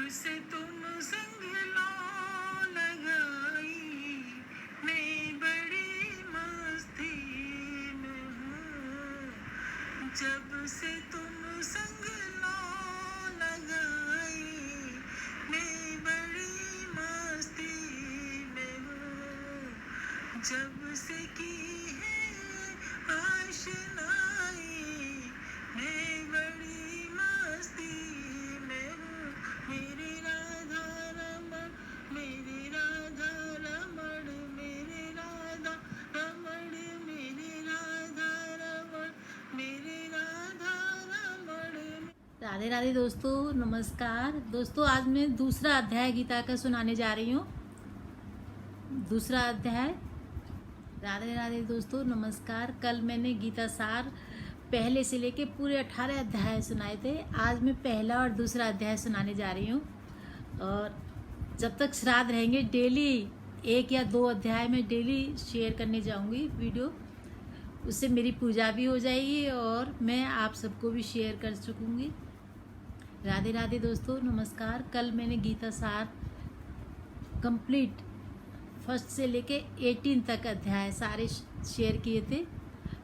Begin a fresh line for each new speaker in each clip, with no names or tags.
से तुम संग लो लगाई, मैं बड़ी मस्ती में हूँ। जब से तुम संग लो लगाई, मैं बड़ी मस्ती में हूँ। जब से की है आशनाई, मैं बड़ी मस्ती में हूँ। मेरी राधा रमण, मेरी राधा रमण, मेरी राधा रमण, मेरी राधा रमण, मेरी राधा रमण। राधे राधे दोस्तों, नमस्कार दोस्तों। आज मैं दूसरा अध्याय गीता का सुनाने जा रही हूँ। दूसरा अध्याय। राधे राधे दोस्तों, नमस्कार। कल मैंने गीता सार पहले से लेके पूरे 18 अध्याय सुनाए थे। आज मैं पहला और दूसरा अध्याय सुनाने जा रही हूँ। और जब तक श्राद्ध रहेंगे डेली 1 या 2 अध्याय में डेली शेयर करने जाऊँगी वीडियो। उससे मेरी पूजा भी हो जाएगी और मैं आप सबको भी शेयर कर सकूँगी। राधे राधे दोस्तों, नमस्कार। कल मैंने गीता सार कंप्लीट फर्स्ट से लेके 18 तक अध्याय सारे शेयर किए थे।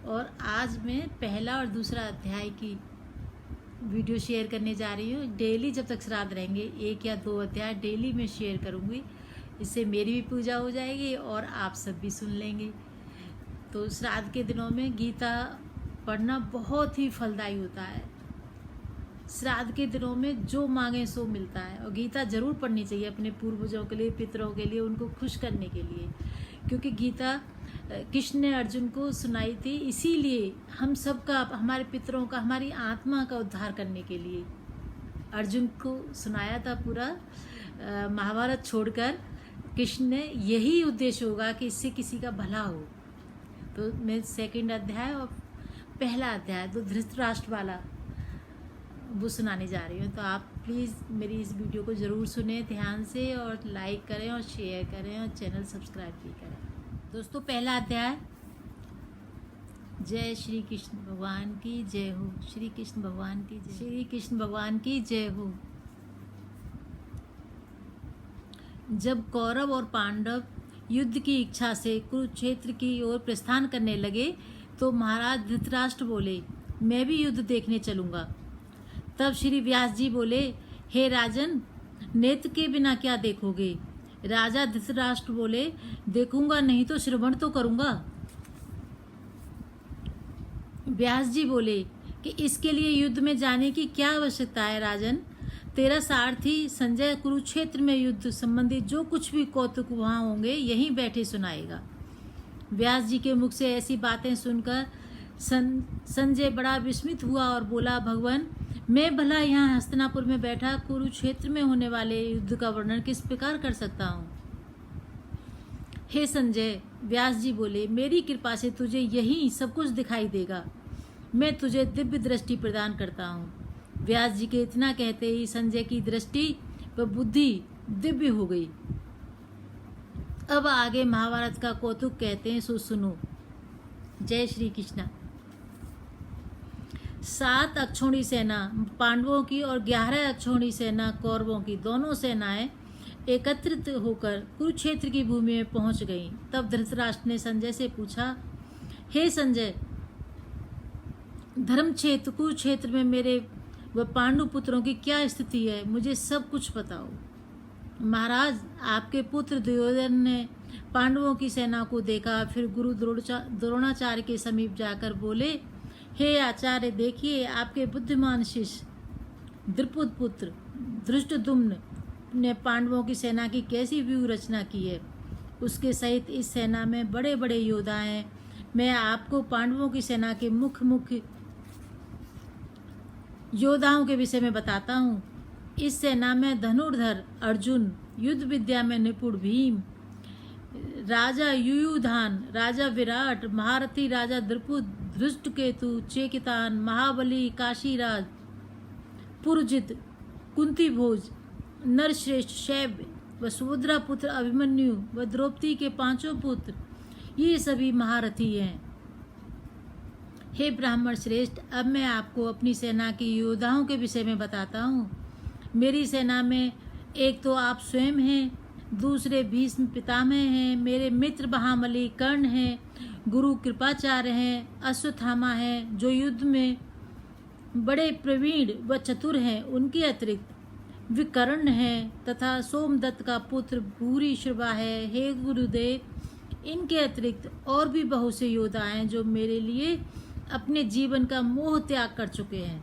और आज मैं पहला और दूसरा अध्याय की वीडियो शेयर करने जा रही हूँ। डेली जब तक श्राद्ध रहेंगे 1 या 2 अध्याय डेली मैं शेयर करूँगी। इससे मेरी भी पूजा हो जाएगी और आप सब भी सुन लेंगे। तो श्राद्ध के दिनों में गीता पढ़ना बहुत ही फलदायी होता है। श्राद्ध के दिनों में जो मांगे सो मिलता है। और गीता जरूर पढ़नी चाहिए अपने पूर्वजों के लिए, पितरों के लिए, उनको खुश करने के लिए। क्योंकि गीता कृष्ण ने अर्जुन को सुनाई थी इसीलिए, हम सब का, हमारे पितरों का, हमारी आत्मा का उद्धार करने के लिए अर्जुन को सुनाया था। पूरा महाभारत छोड़कर कृष्ण ने यही उद्देश्य होगा कि इससे किसी का भला हो। तो मैं सेकंड अध्याय और पहला अध्याय तो धृतराष्ट्र वाला वो सुनाने जा रही हूँ। तो आप प्लीज़ मेरी इस वीडियो को ज़रूर सुने ध्यान से और लाइक करें और शेयर करें और चैनल सब्सक्राइब भी करें। दोस्तों, पहला अध्याय। जय श्री कृष्ण भगवान की जय हो। श्री कृष्ण भगवान की जय। श्री कृष्ण भगवान की जय हो। जब कौरव और पांडव युद्ध की इच्छा से कुरुक्षेत्र की ओर प्रस्थान करने लगे तो महाराज धृतराष्ट्र बोले, मैं भी युद्ध देखने चलूंगा। तब श्री व्यास जी बोले, हे राजन, नेत्र के बिना क्या देखोगे? राजा धृतराष्ट्र बोले, देखूंगा नहीं तो श्रवण तो करूंगा। व्यास जी बोले कि इसके लिए युद्ध में जाने की क्या आवश्यकता है राजन? तेरा सारथी संजय कुरुक्षेत्र में युद्ध संबंधी जो कुछ भी कौतुक वहां होंगे यहीं बैठे सुनाएगा। व्यास जी के मुख से ऐसी बातें सुनकर संजय बड़ा विस्मित हुआ और बोला, भगवान, मैं भला यहाँ हस्तिनापुर में बैठा कुरुक्षेत्र में होने वाले युद्ध का वर्णन किस प्रकार कर सकता हूँ? हे संजय, व्यास जी बोले, मेरी कृपा से तुझे यही सब कुछ दिखाई देगा। मैं तुझे दिव्य दृष्टि प्रदान करता हूँ। व्यास जी के इतना कहते ही संजय की दृष्टि व बुद्धि दिव्य हो गई। अब आगे महाभारत का कौतुक कहते हैं, सो सुनो। जय श्री कृष्णा। 7 अक्षौणी सेना पांडवों की और 11 अक्षौणी सेना कौरवों की, दोनों सेनाएं एकत्रित होकर कुरुक्षेत्र की भूमि में पहुंच गईं। तब धृतराष्ट्र ने संजय से पूछा, हे संजय, धर्म क्षेत्र कुरुक्षेत्र में मेरे व पांडु पुत्रों की क्या स्थिति है? मुझे सब कुछ बताओ। महाराज, आपके पुत्र दुर्योधन ने पांडवों की सेना को देखा, फिर गुरु द्रोणाचार्य के समीप जाकर बोले, हे आचार्य, देखिए आपके बुद्धिमान शिष्य द्रुपद पुत्र धृष्टद्युम्न ने पांडवों की सेना की कैसी व्यूह रचना की है। उसके सहित इस सेना में बड़े बड़े योद्धा हैं। मैं आपको पांडवों की सेना के मुख्य योद्धाओं के विषय में बताता हूँ। इस सेना में धनुर्धर अर्जुन, युद्ध विद्या में निपुण भीम, राजा युयुधान, राजा विराट, महारथी राजा द्रुपद, धृष्टकेतु, चेकितान, महाबली, काशीराज, पुरजित, कुंती भोज, नरश्रेष्ठ शैव व सुभद्रा पुत्र अभिमन्यु व द्रौपदी के 5 पुत्र, ये सभी महारथी हैं। हे ब्राह्मण श्रेष्ठ, अब मैं आपको अपनी सेना के योद्धाओं के विषय में बताता हूँ। मेरी सेना में
एक तो आप स्वयं हैं, दूसरे भीष्म पितामह हैं, मेरे मित्र महाबली कर्ण हैं, गुरु कृपाचार्य हैं, अश्वत्थामा हैं जो युद्ध में बड़े प्रवीण व चतुर हैं, उनके अतिरिक्त विकर्ण हैं, तथा सोमदत्त का पुत्र भूरिश्रवा है। हे गुरुदेव, इनके अतिरिक्त और भी बहुत से योद्धा हैं जो मेरे लिए अपने जीवन का मोह त्याग कर चुके हैं।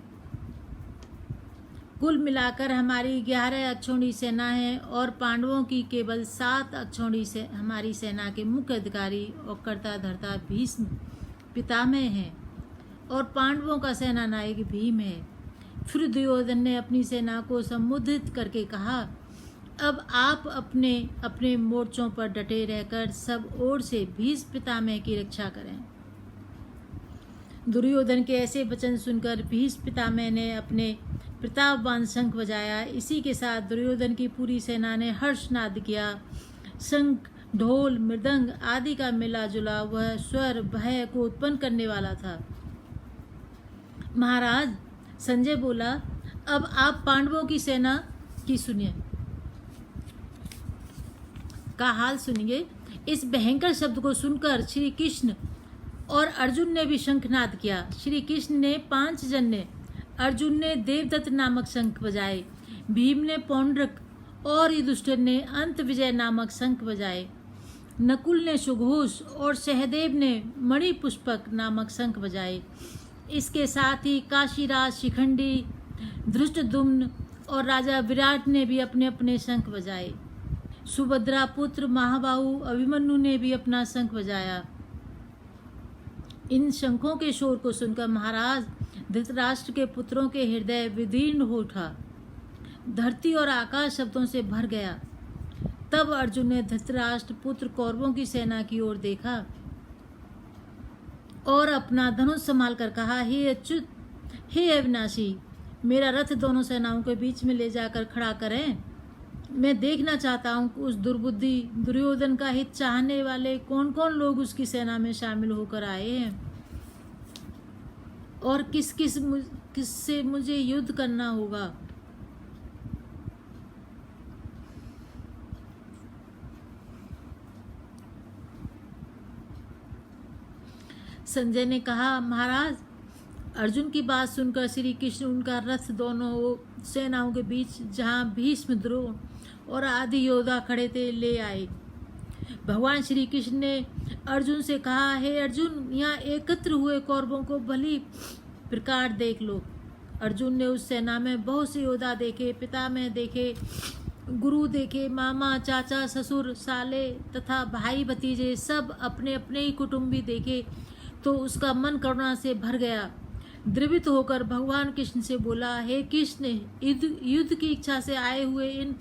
कुल मिलाकर हमारी 11 अक्षौणी सेना है और पांडवों की केवल 7 अक्षौणी से हमारी सेना के मुख्य अधिकारी और कर्ता धर्ता भीष्म पितामह हैं और पांडवों का सेना नायक भीम है। फिर दुर्योधन ने अपनी सेना को संबोधित करके कहा, अब आप अपने अपने मोर्चों पर डटे रहकर सब ओर से भीष्म पितामह की रक्षा करें। दुर्योधन के ऐसे वचन सुनकर भीष्म पितामह ने अपने प्रतापवान शंख बजाया। इसी के साथ दुर्योधन की पूरी सेना ने हर्षनाद किया। शंख, ढोल, मृदंग आदि का मिला जुला वह स्वर भय को उत्पन्न करने वाला था। महाराज, संजय बोला, अब आप पांडवों की सेना की सुनिए का हाल सुनिए। इस भयंकर शब्द को सुनकर श्री कृष्ण और अर्जुन ने भी शंखनाद किया। श्री कृष्ण ने 5 जन ने, अर्जुन ने देवदत्त नामक शंख बजाए, भीम ने पौंड्रक और युधिष्ठिर ने अंत विजय नामक शंख बजाए, नकुल ने सुघोष और सहदेव ने मणिपुष्पक नामक शंख बजाए। इसके साथ ही काशीराज शिखंडी, धृष्टद्युम्न और राजा विराट ने भी अपने अपने शंख बजाए। सुभद्रा पुत्र महाबाहु अभिमन्यु ने भी अपना शंख बजाया। इन शंखों के शोर को सुनकर महाराज धृतराष्ट्र के पुत्रों के हृदय विदीर्ण हो उठा। धरती और आकाश शब्दों से भर गया। तब अर्जुन ने धृतराष्ट्र पुत्र कौरवों की सेना की ओर देखा और अपना धनुष संभाल कर कहा, हे अच्युत, हे अविनाशी, मेरा रथ दोनों सेनाओं के बीच में ले जाकर खड़ा करें। मैं देखना चाहता हूँ उस दुर्बुद्धि दुर्योधन का हित चाहने वाले कौन कौन लोग उसकी सेना में शामिल होकर आए हैं और किससे मुझे युद्ध करना होगा। संजय ने कहा, महाराज, अर्जुन की बात सुनकर श्री कृष्ण उनका रथ दोनों सेनाओं के बीच, जहाँ भीष्म, द्रोण और आदि योद्धा खड़े थे, ले आए। भगवान श्री कृष्ण ने अर्जुन से कहा, हे अर्जुन, यहाँ एकत्र हुए कौरवों को भली प्रकार देख लो। अर्जुन ने उस सेना में बहुत से योद्धा देखे, पितामह देखे, गुरु देखे, मामा, चाचा, ससुर, साले तथा भाई भतीजे, सब अपने अपने ही कुटुंबी देखे तो उसका मन करुणा से भर गया। द्रवित होकर भगवान कृष्ण से बोला, हे कृष्ण, युद्ध की इच्छा से आए हुए इन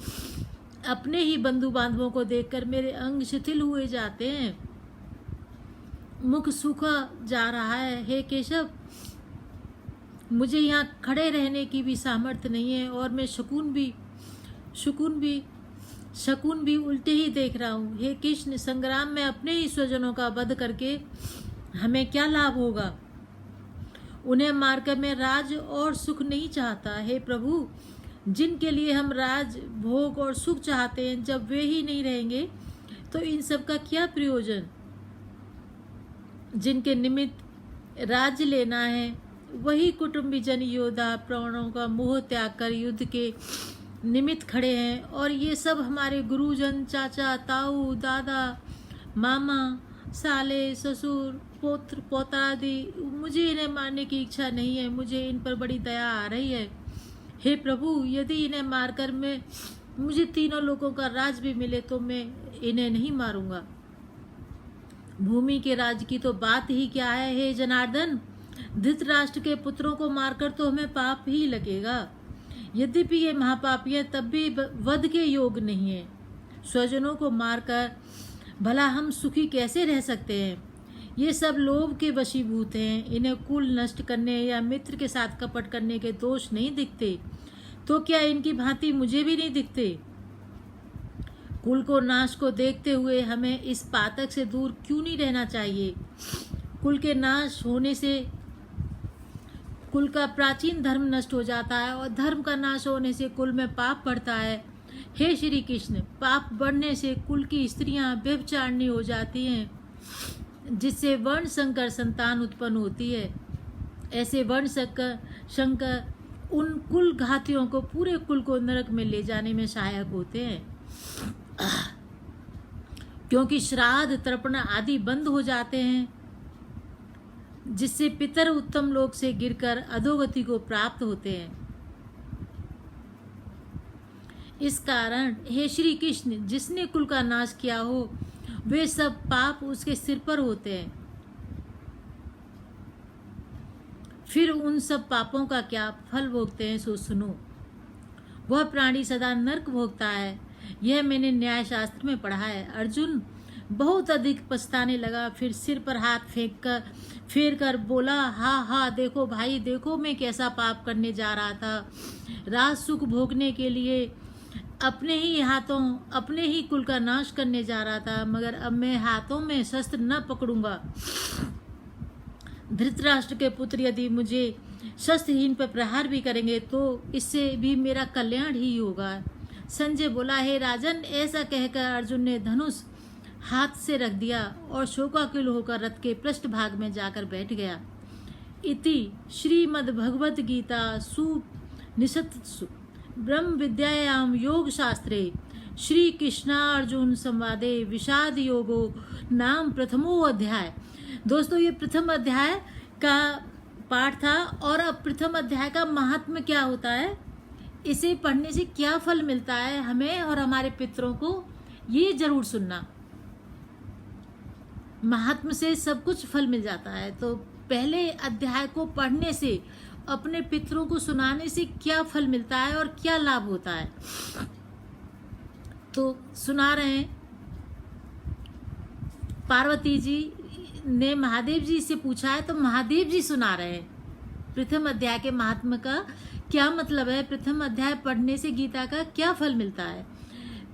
अपने ही बंधु बांधवों को देखकर मेरे अंग शिथिल हुए जाते हैं, मुख सूखा जा रहा है। हे केशव, मुझे यहाँ खड़े रहने की भी सामर्थ्य नहीं है और मैं शकुन भी उल्टे ही देख रहा हूँ। हे कृष्ण, संग्राम में अपने ही स्वजनों का वध करके हमें क्या लाभ होगा? उन्हें मारकर मैं राज और सुख नहीं चाहता। हे प्रभु, जिनके लिए हम राज, भोग और सुख चाहते हैं, जब वे ही नहीं रहेंगे तो इन सब का क्या प्रयोजन? जिनके निमित्त राज्य लेना है, वही कुटुंबीजन, योद्धा, प्राणों का मोह त्याग कर युद्ध के निमित्त खड़े हैं और ये सब हमारे गुरुजन, चाचा, ताऊ, दादा, मामा, साले, ससुर, पुत्र, पोता आदि। मुझे इन्हें मारने की इच्छा नहीं है, मुझे इन पर बड़ी दया आ रही है। हे प्रभु, यदि इन्हें मारकर मुझे तीनों लोगों का राज भी मिले तो मैं इन्हें नहीं मारूंगा। भूमि के राज की तो बात ही क्या है। हे जनार्दन, धृतराष्ट्र के पुत्रों को मारकर तो हमें पाप ही लगेगा। यद्यपि ये महापापी है, तब भी वध के योग नहीं है। स्वजनों को मारकर भला हम सुखी कैसे रह सकते हैं? ये सब लोभ के वशीभूत हैं। इन्हें कुल नष्ट करने या मित्र के साथ कपट करने के दोष नहीं दिखते, तो क्या इनकी भांति मुझे भी नहीं दिखते? कुल को नाश को देखते हुए हमें इस पातक से दूर क्यों नहीं रहना चाहिए? कुल के नाश होने से कुल का प्राचीन धर्म नष्ट हो जाता है और धर्म का नाश होने से कुल में पाप बढ़ता है। हे श्री कृष्ण, पाप बढ़ने से कुल की स्त्रियां व्यभिचारिणी हो जाती हैं, जिससे वर्ण संकर संतान उत्पन्न होती है। ऐसे वर्ण शंकर उन कुल घातियों को, पूरे कुल को नरक में ले जाने में सहायक होते हैं, क्योंकि श्राद्ध तर्पण आदि बंद हो जाते हैं, जिससे पितर उत्तम लोक से गिरकर अधोगति को प्राप्त होते हैं। इस कारण हे श्री कृष्ण, जिसने कुल का नाश किया हो, वे सब पाप उसके सिर पर होते हैं। फिर उन सब पापों का क्या फल भोगते हैं, सो सुनो। वह प्राणी सदा नरक भोगता है, यह मैंने न्याय शास्त्र में पढ़ा है। अर्जुन बहुत अधिक पछताने लगा, फिर सिर पर हाथ फेर कर बोला, हा हा, देखो भाई देखो, मैं कैसा पाप करने जा रहा था। राज सुख भोगने के लिए अपने ही हाथों अपने ही कुल का नाश करने जा रहा था, मगर अब मैं हाथों में शस्त्र न पकड़ूंगा। धृतराष्ट्र के पुत्र यदि मुझे शस्त्रहीन पर प्रहार भी करेंगे तो इससे भी मेरा कल्याण ही होगा। संजय बोला, हे राजन, ऐसा कहकर अर्जुन ने धनुष हाथ से रख दिया और शोकाकुल होकर रथ के पृष्ठभाग में जाकर बैठ गया। इति श्रीमद् भगवद गीता सुनिषत्सु ब्रह्म विद्यायाम योग शास्त्रे श्री कृष्णार्जुन संवादे विषाद योगो नाम प्रथमो अध्याय। दोस्तों, ये प्रथम अध्याय का पाठ था। और अब प्रथम अध्याय का महात्म्य क्या होता है, इसे पढ़ने से क्या फल मिलता है हमें और हमारे पितरों को, ये जरूर सुनना। महात्म्य से सब कुछ फल मिल जाता है। तो पहले अध्याय को पढ़ने से, अपने पितरों को सुनाने से क्या फल मिलता है और क्या लाभ होता है, तो सुना रहे हैं। पार्वती जी ने महादेव जी से पूछा है, तो महादेव जी सुना रहे हैं प्रथम अध्याय के महात्म्य का क्या मतलब है, प्रथम अध्याय पढ़ने से गीता का क्या फल मिलता है।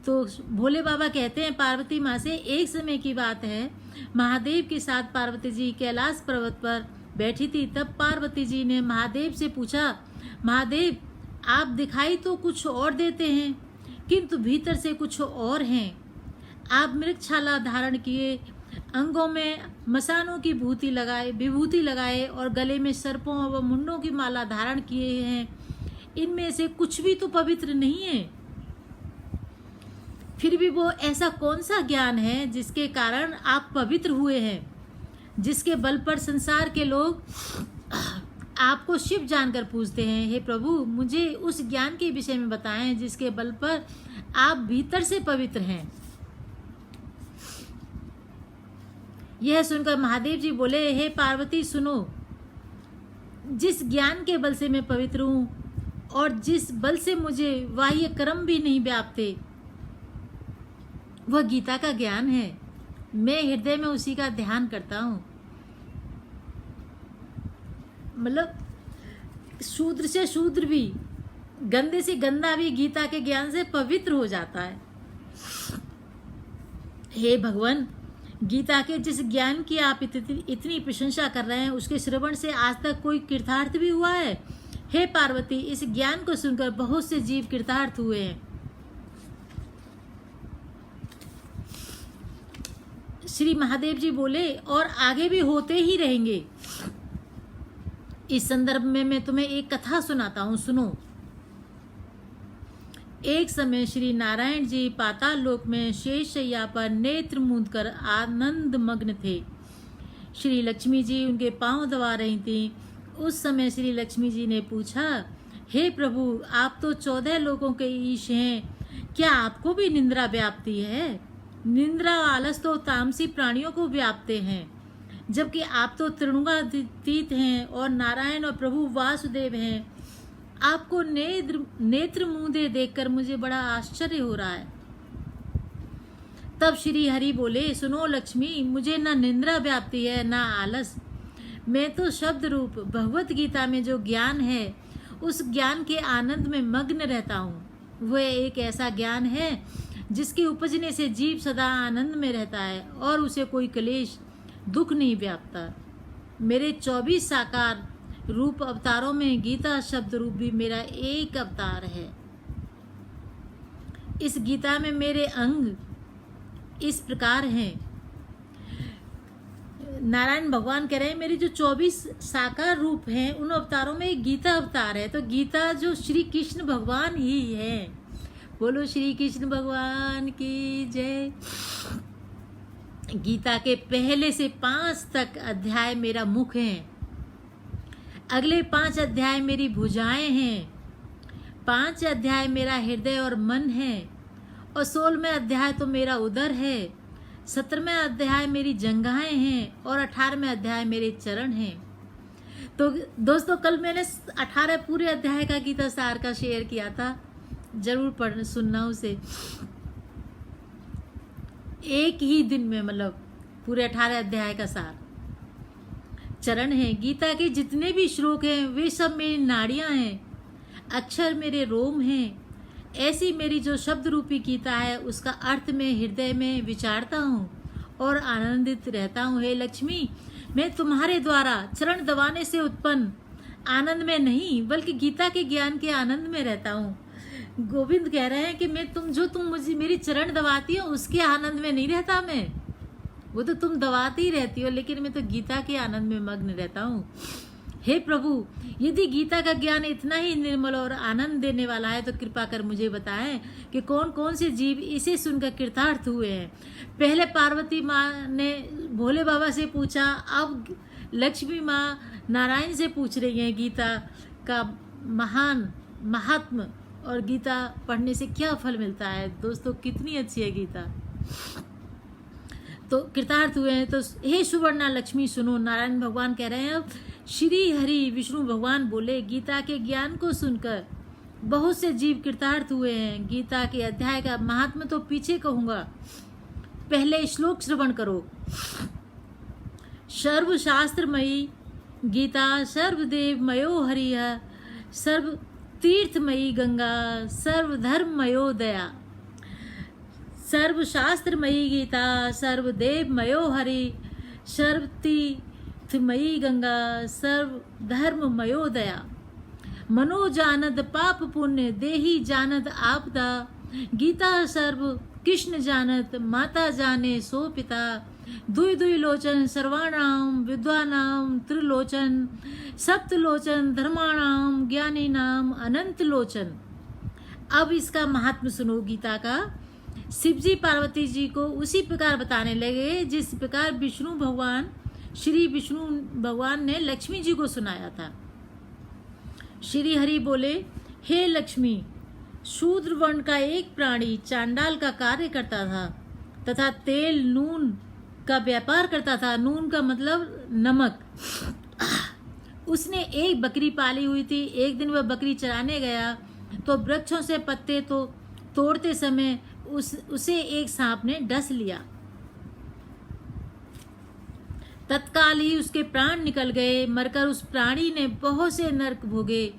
तो भोले बाबा कहते हैं पार्वती माँ से, एक समय की बात है, महादेव के साथ पार्वती जी कैलाश पर्वत पर बैठी थी। तब पार्वती जी ने महादेव से पूछा, महादेव, आप दिखाई तो कुछ और देते हैं, किंतु भीतर से कुछ और हैं। आप मृगछाला धारण किए, अंगों में मसानों की विभूति लगाए और गले में सर्पों व मुंडों की माला धारण किए हैं। इनमें से कुछ भी तो पवित्र नहीं है। फिर भी वो ऐसा कौन सा ज्ञान है जिसके कारण आप पवित्र हुए हैं, जिसके बल पर संसार के लोग आपको शिव जानकर पूजते हैं। हे प्रभु, मुझे उस ज्ञान के विषय में बताएं जिसके बल पर आप भीतर से पवित्र हैं। यह सुनकर महादेव जी बोले, हे पार्वती सुनो, जिस ज्ञान के बल से मैं पवित्र हूँ और जिस बल से मुझे बाह्य कर्म भी नहीं व्यापते, वह गीता का ज्ञान है। मैं हृदय में उसी का ध्यान करता हूँ। मतलब शूद्र से शूद्र भी, गंदे से गंदा भी गीता के ज्ञान से पवित्र हो जाता है। हे भगवान, गीता के जिस ज्ञान की आप इतनी प्रशंसा कर रहे हैं, उसके श्रवण से आज तक कोई कृतार्थ भी हुआ है? हे पार्वती, इस ज्ञान को सुनकर बहुत से जीव कृतार्थ हुए हैं। श्री महादेव जी बोले, और आगे भी होते ही रहेंगे। इस संदर्भ में मैं तुम्हें एक कथा सुनाता हूँ, सुनो। एक समय श्री नारायण जी पाताल लोक में शेष शैया पर नेत्र मूंद कर आनंद मग्न थे। श्री लक्ष्मी जी उनके पांव दबा रही थीं। उस समय श्री लक्ष्मी जी ने पूछा, हे प्रभु, आप तो 14 लोगों के ईश हैं, क्या आपको भी निंद्रा व्याप्ति है? निंद्रा आलस तो तामसी प्राणियों को व्यापते हैं, जबकि आप तो त्रिगुणातीत हैं और नारायण और प्रभु वासुदेव हैं। आपको नेत्र मूंदे देखकर मुझे बड़ा आश्चर्य हो रहा है। तब श्री हरि बोले, सुनो लक्ष्मी, मुझे न निंद्रा व्याप्ति है न आलस। मैं तो शब्द रूप भगवत गीता में जो ज्ञान है, उस ज्ञान के आनंद में मग्न रहता हूँ। वह एक ऐसा ज्ञान है जिसके उपजने से जीव सदा आनंद में रहता है और उसे कोई क्लेश दुख नहीं व्यापता। मेरे 24 साकार रूप अवतारों में गीता शब्द रूप भी मेरा एक अवतार है। इस गीता में मेरे अंग इस प्रकार हैं। नारायण भगवान कह रहे हैं मेरी जो 24 साकार रूप हैं उन अवतारों में एक गीता अवतार है। तो गीता जो श्री कृष्ण भगवान ही है। बोलो श्री कृष्ण भगवान की जय। गीता के पहले से 5 तक अध्याय मेरा मुख है, अगले 5 अध्याय मेरी भुजाएं हैं, 5 अध्याय मेरा हृदय और मन है, और 16वें अध्याय तो मेरा उदर है, 17वें अध्याय मेरी जंघाएं हैं, और 18वें अध्याय मेरे चरण हैं। तो दोस्तों कल मैंने 18 पूरे अध्याय का गीता सार का शेयर किया था, जरूर पढ़ सुनना उसे। एक ही दिन में, मतलब पूरे 18 अध्याय का सार। चरण है, गीता के जितने भी श्लोक हैं वे सब मेरी नाड़ियां हैं, अक्षर मेरे रोम हैं। ऐसी मेरी जो शब्द रूपी गीता है उसका अर्थ मैं हृदय में विचारता हूँ और आनंदित रहता हूँ। हे लक्ष्मी, मैं तुम्हारे द्वारा चरण दबाने से उत्पन्न आनंद में नहीं बल्कि गीता के ज्ञान के आनंद में रहता हूँ। गोविंद कह रहे हैं कि मैं तुम मुझे मेरी चरण दबाती हो उसके आनंद में नहीं रहता मैं, वो तो तुम दबाती ही रहती हो, लेकिन मैं तो गीता के आनंद में मग्न रहता हूँ। हे प्रभु, यदि गीता का ज्ञान इतना ही निर्मल और आनंद देने वाला है तो कृपा कर मुझे बताएं कि कौन कौन से जीव इसे सुनकर कृतार्थ हुए हैं। पहले पार्वती माँ ने भोले बाबा से पूछा, अब लक्ष्मी माँ नारायण से पूछ रही हैं गीता का महान महात्म और गीता पढ़ने से क्या फल मिलता है। दोस्तों कितनी अच्छी है गीता। तो कृतार्थ हुए हैं। तो हे सुवर्णा लक्ष्मी सुनो, नारायण भगवान कह रहे हैं। अब श्री हरि विष्णु भगवान बोले, गीता के ज्ञान को सुनकर बहुत से जीव कृतार्थ हुए हैं। गीता के अध्याय का महात्म तो पीछे कहूंगा, पहले श्लोक श्रवण करो। सर्वशास्त्रमयी गीता, सर्वदेवमयो हरिः, सर्व तीर्थमयी गंगा, सर्वधर्ममयो दया। सर्वशास्त्रमयी गीता, सर्वदेवमयो हरि, सर्वतीर्थमयी गंगा, सर्वधर्ममयो दया। मनो जानद पाप पुण्य, देही जानद आपदा। गीता सर्व कृष्ण जानत, माता जाने सो पिता। दुई दुई लोचन सर्वाणाम विद्वानाम त्रिलोचन, सप्तलोचन धर्माणाम ज्ञानी नाम अनंत लोचन। अब इसका महात्म सुनो गीता का। शिवजी पार्वती जी को उसी प्रकार बताने लगे जिस प्रकार विष्णु भगवान श्री विष्णु भगवान ने लक्ष्मी जी को सुनाया था। श्री हरि बोले, हे लक्ष्मी, शूद्र वर्ण का एक प्राणी चांडाल का कार्य करता था तथा तेल नून का व्यापार करता था। नून का मतलब नमक। उसने एक बकरी पाली हुई थी। एक दिन वह बकरी चराने गया तो वृक्षों से पत्ते तो तोड़ते समय उसे एक सांप ने डस लिया। तत्काल ही उसके प्राण निकल गए। मरकर उस प्राणी ने बहुत से नरक भोगे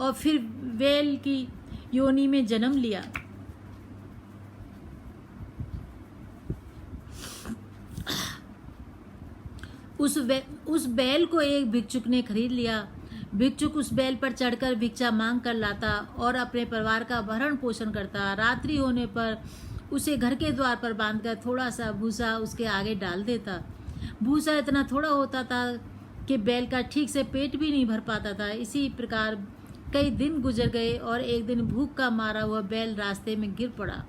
और फिर बैल की योनि में जन्म लिया। उस बैल को एक भिक्षुक ने खरीद लिया। भिक्षुक उस बैल पर चढ़कर भिक्षा मांग कर लाता और अपने परिवार का भरण पोषण करता। रात्रि होने पर उसे घर के द्वार पर बांधकर थोड़ा सा भूसा उसके आगे डाल देता। भूसा इतना थोड़ा होता था कि बैल का ठीक से पेट भी नहीं भर पाता था। इसी प्रकार कई दिन गुजर गए और एक दिन भूख का मारा हुआ बैल रास्ते में गिर पड़ा।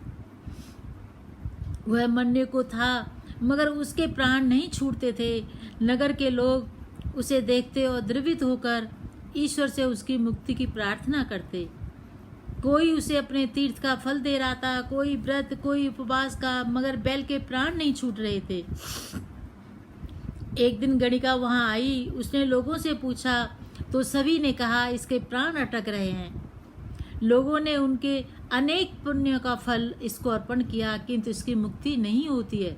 वह मरने को था मगर उसके प्राण नहीं छूटते थे। नगर के लोग उसे देखते और द्रवित होकर ईश्वर से उसकी मुक्ति की प्रार्थना करते। कोई उसे अपने तीर्थ का फल दे रहा था, कोई व्रत, कोई उपवास का, मगर बैल के प्राण नहीं छूट रहे थे। एक दिन गणिका वहां आई। उसने लोगों से पूछा तो सभी ने कहा इसके प्राण अटक रहे हैं। लोगों ने उनके अनेक पुण्यों का फल इसको अर्पण किया किंतु इसकी मुक्ति नहीं होती है।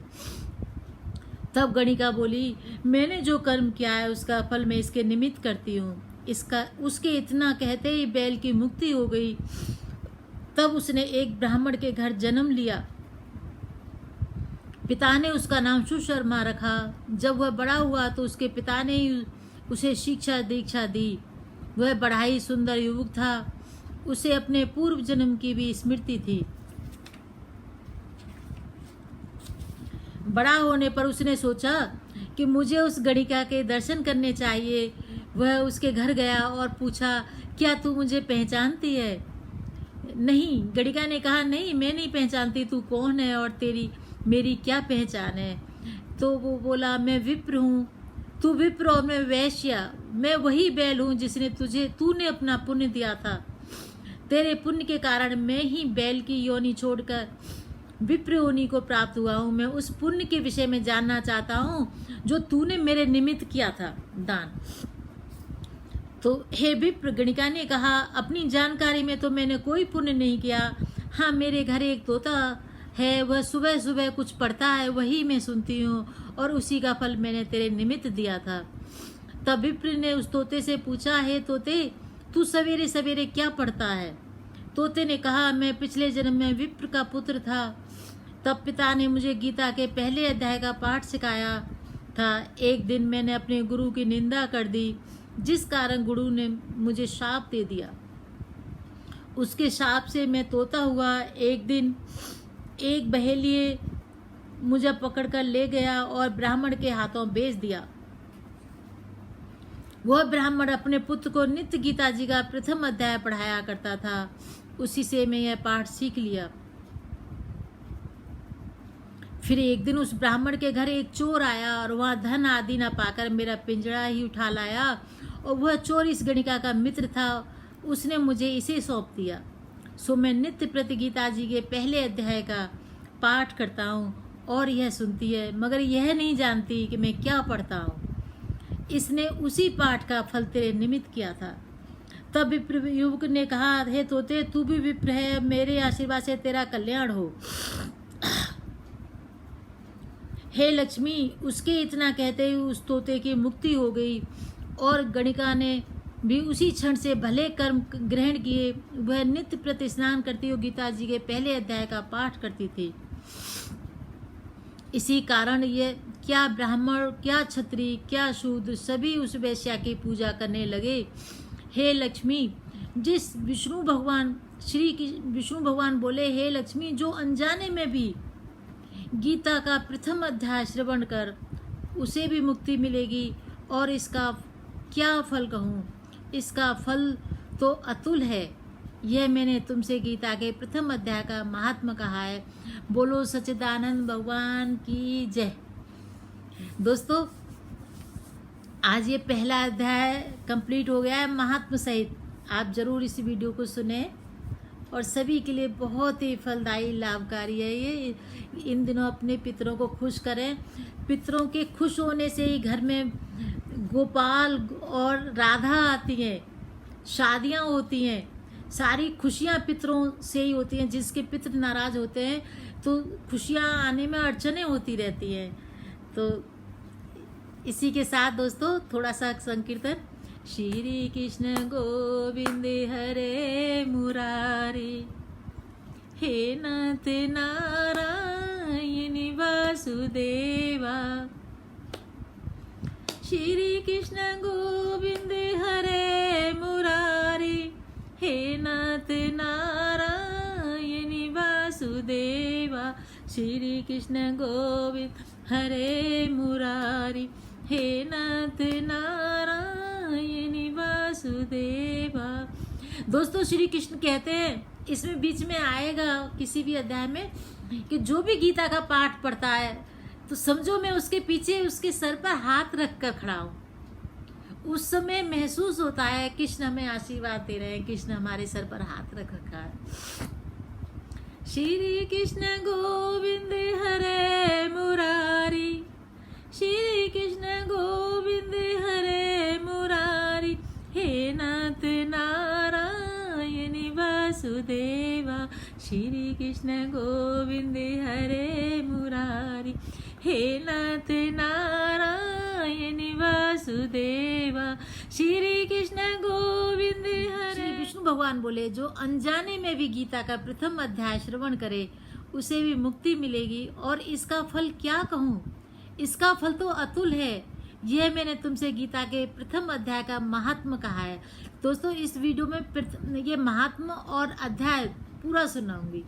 तब गणिका बोली, मैंने जो कर्म किया है उसका फल मैं इसके निमित्त करती हूँ। उसके इतना कहते ही बैल की मुक्ति हो गई। तब उसने एक ब्राह्मण के घर जन्म लिया। पिता ने उसका नाम सुशर्मा रखा। जब वह बड़ा हुआ तो उसके पिता ने ही उसे शिक्षा दीक्षा दी। वह बड़ा ही सुंदर युवक था। उसे अपने पूर्व जन्म की भी स्मृति थी। बड़ा होने पर उसने सोचा कि मुझे उस गणिका के दर्शन करने चाहिए। वह उसके घर गया और पूछा, क्या तू मुझे पहचानती है? नहीं, गणिका ने कहा, नहीं मैं नहीं पहचानती, तू कौन है और तेरी मेरी क्या पहचान है? तो वो बोला, मैं विप्र हूँ। तू विप्र और मैं वैश्या। मैं वही बैल हूँ जिसने तूने अपना पुण्य दिया था। तेरे पुण्य के कारण मैं ही बैल की योनि छोड़कर विप्र योनि को प्राप्त हुआ हूँ। मैं उस पुण्य के विषय में जानना चाहता हूँ जो तूने मेरे निमित्त किया था, दान। तो हे विप्र, गणिका ने कहा, अपनी जानकारी में तो मैंने कोई पुण्य नहीं किया। हाँ, मेरे घर एक तोता है, वह सुबह सुबह कुछ पढ़ता है, वही मैं सुनती हूँ और उसी का फल मैंने तेरे निमित्त दिया था। तब विप्र ने उस तोते से पूछा, हे तोते, तू सवेरे सवेरे क्या पढ़ता है? तोते ने कहा, मैं पिछले जन्म में विप्र का पुत्र था। तब पिता ने मुझे गीता के पहले अध्याय का पाठ सिखाया था। एक दिन मैंने अपने गुरु की निंदा कर दी, जिस कारण गुरु ने मुझे शाप दे दिया। उसके शाप से मैं तोता हुआ एक दिन एक बहेलिए मुझे पकड़कर ले गया और ब्राह्मण के हाथों बेच दिया। वह ब्राह्मण अपने पुत्र को नित्य गीता जी का प्रथम अध्याय पढ़ाया करता था। उसी से मैं यह पाठ सीख लिया। फिर एक दिन उस ब्राह्मण के घर एक चोर आया और वह धन आदि न पाकर मेरा पिंजड़ा ही उठा लाया, और वह चोर इस गणिका का मित्र था। उसने मुझे इसे सौंप दिया। सो मैं नित्य प्रति गीता जी के पहले अध्याय का पाठ करता हूँ और यह सुनती है, मगर यह नहीं जानती कि मैं क्या पढ़ता हूँ। इसने उसी पाठ का फल तेरे निमित्त किया था। तब विप्र युवक ने कहा, हे तोते, तू भी विप्र है, मेरे आशीर्वाद से तेरा कल्याण हो। हे लक्ष्मी, उसके इतना कहते ही उस तोते की मुक्ति हो गई और गणिका ने भी उसी क्षण से भले कर्म ग्रहण किए। वह नित्य प्रति स्नान करती हुई गीता जी के पहले अध्याय का पाठ करती थी। इसी कारण ये क्या ब्राह्मण, क्या क्षत्रिय, क्या शूद्र, सभी उस वैश्या की पूजा करने लगे। हे लक्ष्मी, जिस विष्णु भगवान बोले, हे लक्ष्मी, जो अनजाने में भी गीता का प्रथम अध्याय श्रवण कर उसे भी मुक्ति मिलेगी। और इसका क्या फल कहूँ, इसका फल तो अतुल है। यह मैंने तुमसे गीता के प्रथम अध्याय का महात्मा कहा है। बोलो सच्चिदानंद भगवान की जय। दोस्तों, आज ये पहला अध्याय कंप्लीट हो गया है महात्मा सहित। आप जरूर इस वीडियो को सुने और सभी के लिए बहुत ही फलदायी, लाभकारी है ये। इन दिनों अपने पितरों को खुश करें। पितरों के खुश होने से ही घर में गोपाल और राधा आती हैं, शादियां होती हैं, सारी खुशियां पितरों से ही होती हैं। जिसके पितर नाराज होते हैं तो खुशियां आने में अड़चने होती रहती हैं। तो इसी के साथ दोस्तों थोड़ा सा संकीर्तन। श्री कृष्ण गोविंद हरे मुरारी, हे नाथ नारायण वासुदेवा। श्री कृष्ण गोविंद हरे मुरारी, हे नाथ नारायण वासुदेवा। श्री कृष्ण गोविंद हरे मुरारी, हे नाथ नारायण वासुदेवा। दोस्तों, श्री कृष्ण कहते हैं, इसमें बीच में आएगा किसी भी अध्याय में कि जो भी गीता का पाठ पढ़ता है तो समझो मैं उसके पीछे उसके सर पर हाथ रख कर खड़ा हूँ। उस समय महसूस होता है कृष्ण हमें आशीर्वाद दे रहे हैं, कृष्ण हमारे सर पर हाथ रख रखा है। श्री कृष्ण गोविंद हरे मुरारी, श्री कृष्ण गोविंद हरे मुरारी, हे नाथ नारायण वासुदेवा। श्री कृष्ण गोविंद हरे मुरारी, हे नाथ नारायण वासुदेवा। श्री कृष्ण गोविंद हरे। श्री विष्णु भगवान बोले, जो अनजाने में भी गीता का प्रथम अध्याय श्रवण करे उसे भी मुक्ति मिलेगी। और इसका फल क्या कहूँ, इसका फल तो अतुल है। यह मैंने तुमसे गीता के प्रथम अध्याय का महात्मा कहा है। दोस्तों, इस वीडियो में ये महात्मा और अध्याय पूरा सुनाऊंगी।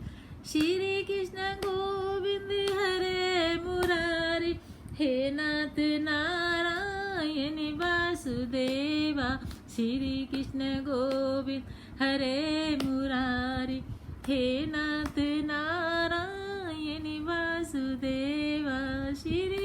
श्री कृष्ण गोविंद गोविंद हरे मुरारी, हे नाथ नारायण वासुदेवा, श्री कृष्ण गोविंद हरे मुरारी, हे नाथ नारायण वासुदेवा, श्री